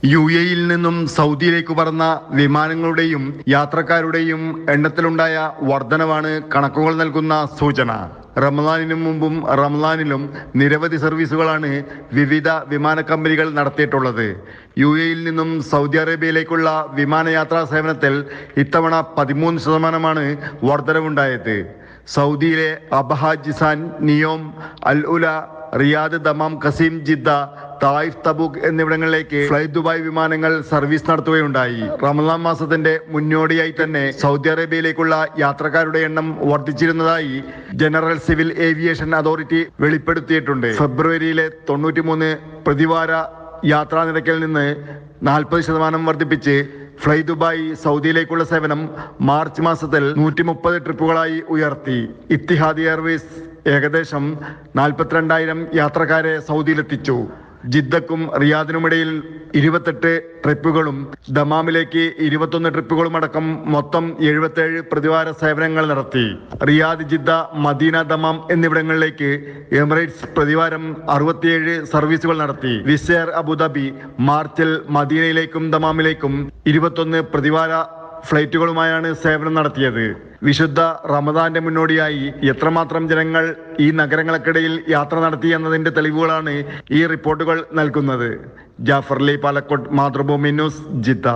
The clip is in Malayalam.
UAE-യിൽ നിന്നും സൗദിയിലേക്ക് പറന്ന വിമാനങ്ങളുടെയും യാത്രക്കാരുടെയും എണ്ണത്തിലുണ്ടായ വർധനവാണ് കണക്കുകൾ നൽകുന്ന സൂചന. റമദാനിനു മുമ്പും റമദാനിലും നിരവധി സർവീസുകളാണ് വിവിധ വിമാന കമ്പനികൾ നടത്തിയിട്ടുള്ളത്. UAE-യിൽ നിന്നും സൗദി അറേബ്യയിലേക്കുള്ള വിമാനയാത്രാ സേവനത്തിൽ ഇത്തവണ 13% വർധനവുണ്ടായത്. സൗദിയിലെ Abha, Jizan, Neom, Al Ula, Riyadh, Dammam, Qassim, Jeddah, Taif, Tabuk എന്നിവിടങ്ങളിലേക്ക് ഫ്ലൈ ദുബായ് വിമാനങ്ങൾ സർവീസ് നടത്തുകയുണ്ടായി. റമദാൻ മാസത്തിന്റെ മുന്നോടിയായി തന്നെ സൗദി അറേബ്യയിലേക്കുള്ള യാത്രക്കാരുടെ എണ്ണം വർദ്ധിച്ചിരുന്നതായി ജനറൽ സിവിൽ ഏവിയേഷൻ അതോറിറ്റി വെളിപ്പെടുത്തിയിട്ടുണ്ട്. ഫെബ്രുവരിയിലെ 93 പ്രതിവാര യാത്രാ നിരക്കിൽ നിന്ന് 40% വർദ്ധിപ്പിച്ച് ഫ്ലൈ ദുബായ് സൗദിയിലേക്കുള്ള സേവനം മാർച്ച് മാസത്തിൽ 130 ട്രിപ്പുകളായി ഉയർത്തി. ഇത്തിഹാദ് എയർവേസ് ഏകദേശം 42,000 യാത്രക്കാരെ സൗദിയിലെത്തിച്ചു. ജിദ്ദക്കും റിയാദിനുമിടയിൽ 28 ട്രിപ്പുകളും ദമാമിലേക്ക് 21 ട്രിപ്പുകളും അടക്കം മൊത്തം 77 പ്രതിവാര സേവനങ്ങൾ നടത്തി. റിയാദ്, ജിദ്ദ, മദീന, ദമാം എന്നിവിടങ്ങളിലേക്ക് എമിറേറ്റ്സ് പ്രതിവാരം 67 സർവീസുകൾ നടത്തി. വിസ് എയർ അബുദാബി മാർച്ചിൽ മദീനയിലേക്കും ദമാമിലേക്കും 21 പ്രതിവാര ഫ്ലൈറ്റുകളുമായാണ് സേവനം നടത്തിയത്. വിശുദ്ധ റമദാന്റെ മുന്നോടിയായി എത്രമാത്രം ജനങ്ങൾ ഈ നഗരങ്ങൾക്കിടയിൽ യാത്ര നടത്തി എന്നതിന്റെ തെളിവുകളാണ് ഈ റിപ്പോർട്ടുകൾ നൽകുന്നത്. Jafar Ali, Palakkode, Mathrubhumi news, Jeddah.